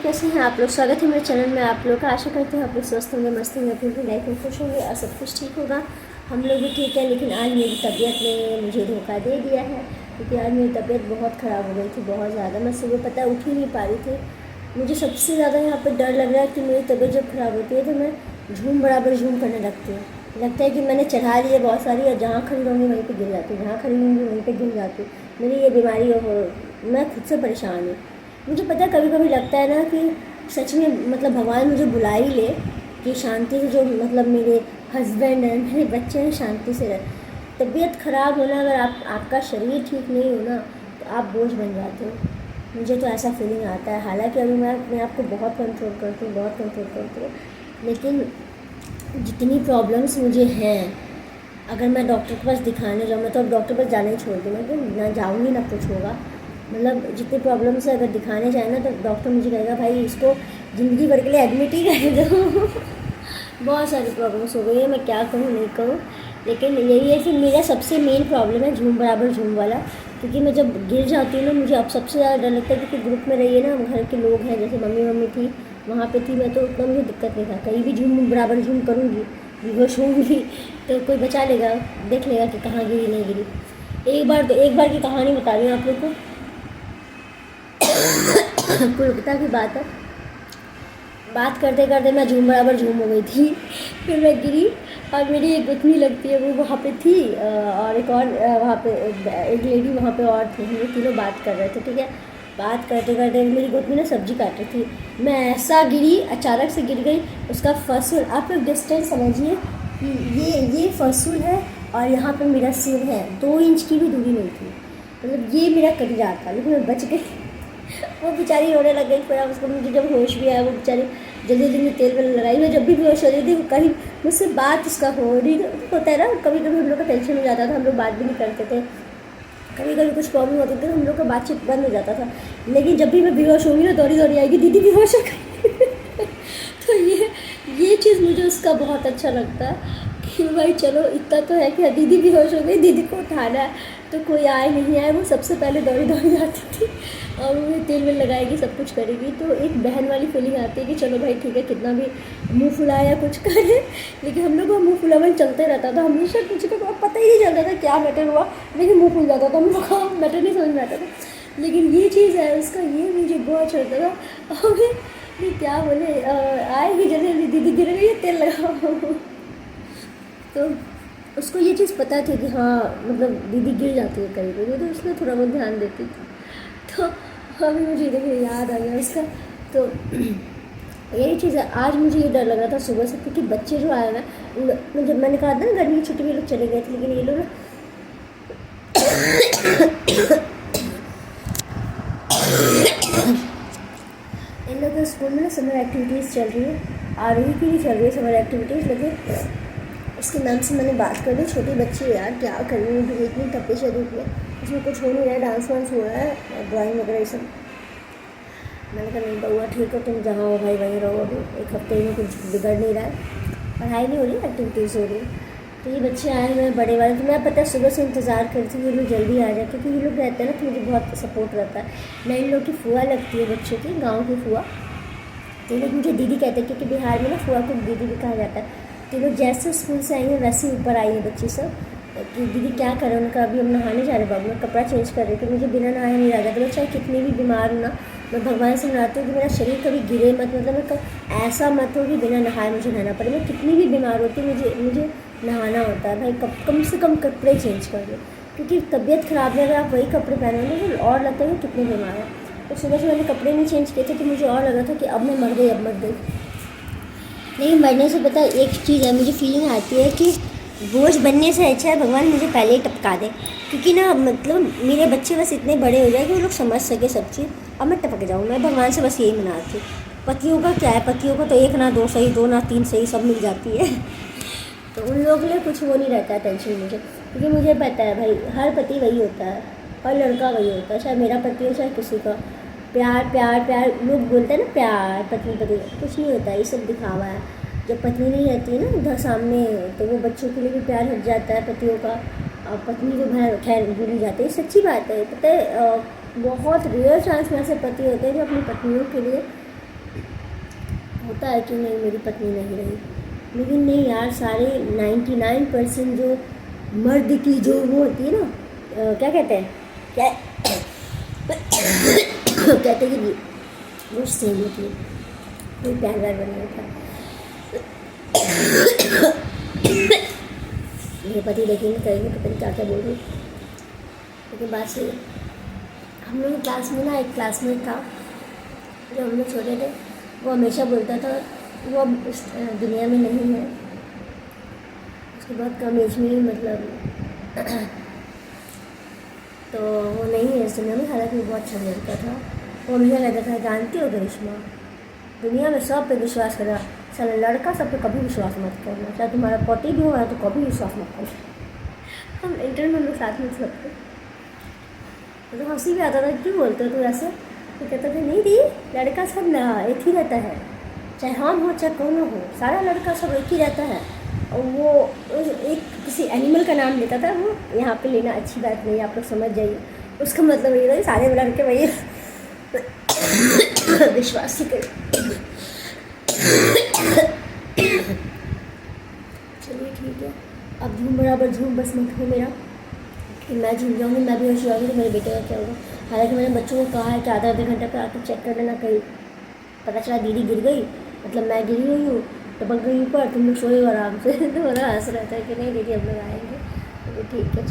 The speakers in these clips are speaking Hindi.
कैसे हैं आप लोग। स्वागत है मेरे चैनल में आप लोग का। आशा करते हैं आप लोग स्वस्थ होंगे, मस्त होंगे, अपनी लाइफ में खुश होंगे और सब कुछ ठीक होगा। हम लोग भी ठीक है, लेकिन आज मेरी तबीयत ने मुझे धोखा दे दिया है, क्योंकि आज मेरी तबीयत बहुत ख़राब हो गई थी, बहुत ज़्यादा। मैं सुबह पता उठ ही नहीं पा रही थी। मुझे सबसे ज़्यादा यहाँ पर डर लग रहा है कि मेरी तबीयत जब ख़राब होती है तो मैं झूम बराबर झूम करने लगती हूँ। लगता है कि मैंने चढ़ा ली है बहुत सारी, और जहाँ खड़ी रहूँगी वहीं पे गिर जाती हूँ, जहाँ खड़ी रहूँगी वहीं पे गिर जाती हूँ। मेरी ये बीमारी हो, मैं खुद से परेशान हूँ। मुझे पता है कभी कभी लगता है ना कि सच में मतलब भगवान मुझे बुला ही ले कि शांति से, जो मतलब मेरे हस्बैंड हैं, मेरे बच्चे हैं, शांति से रहे। तबीयत ख़राब होना, अगर आपका शरीर ठीक नहीं हो ना तो आप बोझ बन जाते हो। मुझे तो ऐसा फीलिंग आता है। हालांकि अभी मैं अपने आप को बहुत कंट्रोल करती हूँ, बहुत कंट्रोल करती हूँ, लेकिन जितनी प्रॉब्लम्स मुझे हैं, अगर मैं डॉक्टर के पास दिखाने जाऊँ, मैं तो अब डॉक्टर के पास जाना ही छोड़ दूँ। मैं तो ना जाऊँगी ना कुछ होगा। मतलब जितनी प्रॉब्लम्स है, अगर दिखाने जाए ना तो डॉक्टर मुझे कहेगा भाई इसको ज़िंदगी भर के लिए एडमिट ही कर दो। बहुत सारी प्रॉब्लम्स हो गई है, मैं क्या कहूँ नहीं कहूँ। लेकिन यही है कि मेरा सबसे मेन प्रॉब्लम है झूम बराबर झूम वाला। क्योंकि मैं जब गिर जाती हूँ ना, मुझे अब सबसे ज़्यादा डर लगता है, क्योंकि ग्रुप में रहिए ना, घर के लोग हैं, जैसे मम्मी थी वहाँ पे थी मैं, तो उतना मुझे दिक्कत नहीं था। कहीं भी झूम बराबर झूम करूँगी, बेहोश होंगी तो कोई बचा लेगा, देख लेगा कि कहाँ गिरी नहीं गिरी। एक बार की कहानी बता रही हूँ आप लोग को। कोलकाता की बात है। बात करते करते मैं झूम बराबर झूम हो गई थी। फिर मैं गिरी, और मेरी एक गुथनी लगती है, वो वहाँ पे थी, और एक और वहाँ पे एक लेडी वहाँ पे और थी। हम लोग तीनों बात कर रहे थे, ठीक है। बात करते करते मेरी गुथनी ना सब्जी काट रही थी, मैं ऐसा गिरी, अचानक से गिर गई। उसका फसूल, आप लोग डिस्टेंस समझिए कि ये फसूल है और यहाँ पर मेरा सिर है, 2 इंच की भी दूरी नहीं थी। मतलब ये मेरा कट जाता, लेकिन मैं बच गई। वो बेचारी रोने लग गई। फिर उसको, मुझे जब होश भी आया, वो बेचारी जल्दी जल्दी में तेल वेल लगाई। मैं जब भी बेहोश हो रही थी, कहीं मुझसे बात उसका हो रही होता है ना, कभी कभी हम लोग का टेंशन हो जाता था, हम लोग बात भी नहीं करते थे। कभी कभी कुछ प्रॉब्लम होती थी, हम लोग का बातचीत बंद हो जाता था। लेकिन जब भी मैं बेहोश होंगी ना, दौड़ी दौड़ी आएगी, दीदी बेहोश हो गई। तो ये चीज़ मुझे उसका बहुत अच्छा लगता है कि भाई चलो इतना तो है कि दीदी बेहोश हो गई, दीदी को उठाना है। तो कोई आए नहीं आए, वो सबसे पहले दौड़ी दौड़ी जाती थी, और वो तेल वेल लगाएगी, सब कुछ करेगी। तो एक बहन वाली फीलिंग आती है कि चलो भाई ठीक है, कितना भी मुंह फुलाए या कुछ करे, लेकिन हम लोग का मुँह फुलावन चलते रहता था हमेशा। कुछ का पता ही नहीं चलता था क्या मैटर हुआ, लेकिन मुँह फुल जाता था, हम लोग का मैटर नहीं समझ में आता था। लेकिन ये चीज़ है उसका, ये मुझे बहुत अच्छा लगता था। और ये क्या बोले, आएगी जल्दी, दीदी गिर गई है, तेल लगाओ। तो उसको ये चीज़ पता थी कि हाँ मतलब दीदी गिर जाती है कहीं कहीं, तो उसने थोड़ा बहुत ध्यान देती थी। तो अभी मुझे देखिए याद आ गया उसका। तो यही चीज़ है। आज मुझे ये डर लग रहा था सुबह से, क्योंकि बच्चे जो आए ना, जब मैंने कहा था ना गर्मी की छुट्टी में लोग चले गए थे, लेकिन ये लोग ना इन लोग के स्कूल में ना समर एक्टिविटीज़ चल रही है, आरोही की भी चल रही है समर एक्टिविटीज़। लेकिन उसके मैम से मैंने बात कर ली, छोटी बच्ची है यार, क्या कर रही है, इतनी तपिश है धूप में, उसमें कुछ हो नहीं रहा है, डांस वांस हो रहा है, ड्राइंग वगैरह ये सब। मैंने कहा नहीं बउआ ठीक है, तुम जहाँ हो भाई वहीं रहो, अभी 1 हफ्ते में कुछ बिगड़ नहीं रहा है, पढ़ाई नहीं हो रही, एक्टिविटीज़ हो रही है। तो ये बच्चे आए हुए हैं बड़े वाले, तो मैं पता सुबह से इंतज़ार करती हूँ ये लोग जल्दी आ जाए, क्योंकि ये लोग रहते हैं ना तो मुझे बहुत सपोर्ट रहता है। मैं इन लोग की फुआ लगती है बच्चों की, गाँव की फुआ। तो ये लोग मुझे दीदी कहते हैं, क्योंकि बिहार में ना फुआ को दीदी भी कहा जाता है। तो लोग जैसे स्कूल से आई हैं वैसे ही ऊपर आई है बच्ची सब, कि दीदी क्या करें। उनका अभी हम नहाने जा रहे बाबू, मैं कपड़ा चेंज कर रही थी, मुझे बिना नहाए नहीं रह जाता। मैं चाहे कितनी भी बीमार हूँ ना, मैं भगवान से मनाती हूँ कि मेरा शरीर कभी गिरे मत, मतलब मैं ऐसा मत हो कि बिना नहाए मुझे रहना पड़े। मैं कितनी भी बीमार होती हूँ, मुझे नहाना होता है भाई, कम से कम कपड़े चेंज कर दो, क्योंकि तबीयत ख़राब है, अगर आप वही कपड़े पहनोगे तो और लगता है कि कितने बीमार हैं। तो सुबह से मैंने कपड़े नहीं चेंज किए थे, तो मुझे और लगा था कि अब मैं मर गई, अब मर गई। लेकिन मरने से पता एक चीज़ है, मुझे फीलिंग आती है कि बोझ बनने से अच्छा है भगवान मुझे पहले ही टपका दे, क्योंकि ना मतलब मेरे बच्चे बस इतने बड़े हो जाए कि वो लोग समझ सके सब चीज़, और मैं टपक जाऊँ। मैं भगवान से बस यही मनाती हूँ। पतियों का क्या है, पतियों को तो 1 ना 2 सही, 2 ना 3 सही, सब मिल जाती है। तो उन लोगों के लिए कुछ वो नहीं रहता है टेंशन मुझे, क्योंकि मुझे पता है भाई हर पति वही होता है, हर लड़का वही होता है, चाहे मेरा पति हो चाहे किसी का। प्यार प्यार प्यार लोग बोलते हैं ना, प्यार पत्नी पति, कुछ नहीं होता है, ये सब दिखावा है। जब पत्नी नहीं रहती है ना उधर सामने, तो वो बच्चों के लिए भी प्यार हट जाता है पतियों का, और पत्नी जो है खैर भूली जाती है। सच्ची बात है, पता है बहुत रेयर चांस में ऐसे पति होते हैं जो अपनी पत्नियों के लिए होता है कि नहीं मेरी पत्नी नहीं रही, लेकिन नहीं यार, सारे 99% जो मर्द की जो वो होती है ना, क्या कहते हैं, क्या कहते हैं कि वो सेम होती है, कोई प्यार व्यार बना होता। मेरे पति देखेंगे कहेंगे पता नहीं क्या क्या बोल रही, लेकिन बात सही है। हम लोग क्लास में ना एक क्लासमेट था, जो हम लोग छोटे थे, वो हमेशा बोलता था वो अब इस दुनिया में नहीं है, उसके बहुत कम एज में ही मतलब तो वो नहीं है इस दुनिया में। हालांकि वो बहुत अच्छा लड़का था। वो मुझे लगता था, जानती हो करिश्मा, दुनिया में सब पे विश्वास करा, साला लड़का सब पे कभी विश्वास मत करना, चाहे तुम्हारा पति भी हो तो कभी विश्वास मत करना। हम इंटरव्यू में लोग साथ में सबको तो हंसी भी आता था, क्यों बोलते हो तो ऐसे, तो कहता था नहीं दी, लड़का सब ना एक ही रहता है, चाहे हम हो चाहे कौन हो, सारा लड़का सब एक ही रहता है। और वो एक किसी एनिमल का नाम लेता था, वो यहाँ पे लेना अच्छी बात नहीं, आप लोग समझ जाइए। उसका मतलब ये था कि सारे लड़के भाई विश्वास ही कर। चलिए ठीक है, अब झूम बराबर झूम बस मत हो मेरा, कि मैं झूम जाऊँगी, मैं भी होश जाऊँगी तो मेरे बेटे का क्या होगा। हालांकि मैंने बच्चों को कहा है कि आधा घंटे पर आकर चेक कर लेना, कहीं पता चला दीदी गिर गई, मतलब मैं गिरी हुई हूँ, टपक गई ऊपर, तुम लोग सोए हो आराम से। तो बड़ा हंस रहता है कि नहीं दीदी हम लोग आएंगे। तो ठीक है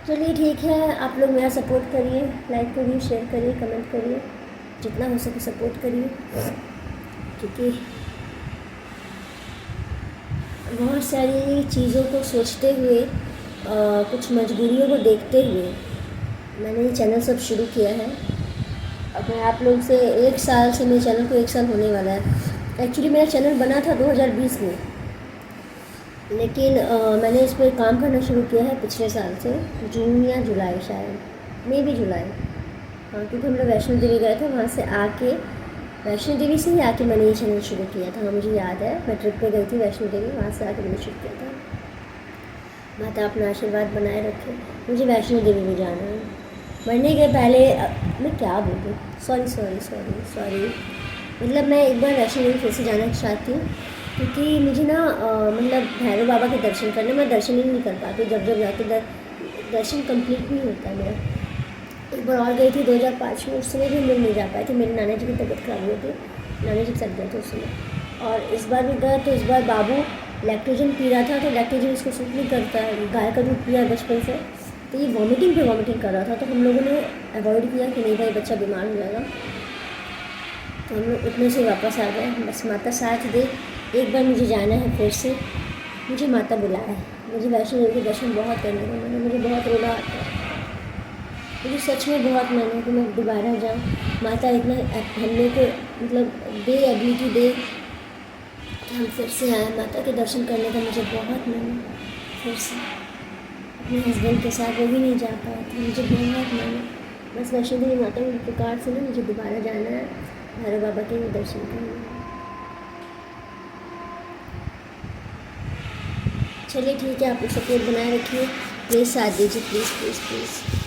चलिए ठीक है, आप लोग मेरा सपोर्ट करिए, लाइक करिए, शेयर करिए, कमेंट करिए, जितना हो सके सपोर्ट करिए, क्योंकि बहुत सारी चीज़ों को सोचते हुए, कुछ मजबूरियों को देखते हुए मैंने ये चैनल सब शुरू किया है। अब मैं आप लोग से 1 साल से, मेरे चैनल को 1 साल होने वाला है। एक्चुअली मेरा चैनल बना था 2020 में, लेकिन मैंने इस पर काम करना शुरू किया है पिछले साल से, जून या जुलाई, शायद मे भी जुलाई। हाँ, क्योंकि हम लोग वैष्णो देवी गए थे, वहाँ से आके, वैष्णो देवी से ही आके मैंने ये चैनल शुरू किया था। हाँ, मुझे याद है, मैं ट्रिप पे गई थी वैष्णो देवी, वहाँ से आके मैंने शुरू किया था। माता अपना आशीर्वाद बनाए रखे, मुझे वैष्णो देवी में जाना है। मरने के पहले मैं क्या बोलूँ, सॉरी, मतलब मैं एक बार वैष्णो देवी फिर से जाना चाहती हूँ, क्योंकि मुझे ना मतलब भैरव बाबा के दर्शन करने, मैं दर्शन ही नहीं कर पाती, जब जाती दर्शन कंप्लीट नहीं होता मेरा। एक बार और गई थी 2005 में, उस समय भी हम लोग नहीं जा पाए थे, मेरे नाना जी की तबीयत खराब हुई थी, नाना जी के साथ गए थे उस समय। और इस बार भी गए तो इस बार बाबू लैक्टोजन पी रहा था, तो लैक्टोजन इसको सूट नहीं करता है, गाय का दूध पिया बचपन से, तो ये वॉमिटिंग कर रहा था। तो हम लोगों ने अवॉइड किया कि नहीं भाई बच्चा बीमार हो जाएगा, तो हम लोग उतने से वापस आ गए। बस माता साथ दे, एक बार मुझे जाना है फिर से, मुझे माता बुलाया है, मुझे वैष्णो देवी के दर्शन बहुत करने को मैंने, मुझे बहुत रोना आता है, मुझे सच में बहुत मन है कि मैं दोबारा जाऊँ। माता इतना हम लोग को मतलब दे, एबिलिटी दे कि हम फिर से आए, माता के दर्शन करने का मुझे बहुत मन है फिर से। अपने हस्बैंड के साथ वो भी नहीं जा पाए थे, मुझे बहुत मन है। बस वैष्णो देवी माता की पुकार से ना मुझे दोबारा जाना है, भैरव बाबा के दर्शन करना है। चलिए ठीक है, आप लोग सपोर्ट बनाए रखिए, प्लीज़ साथ दीजिए, प्लीज़।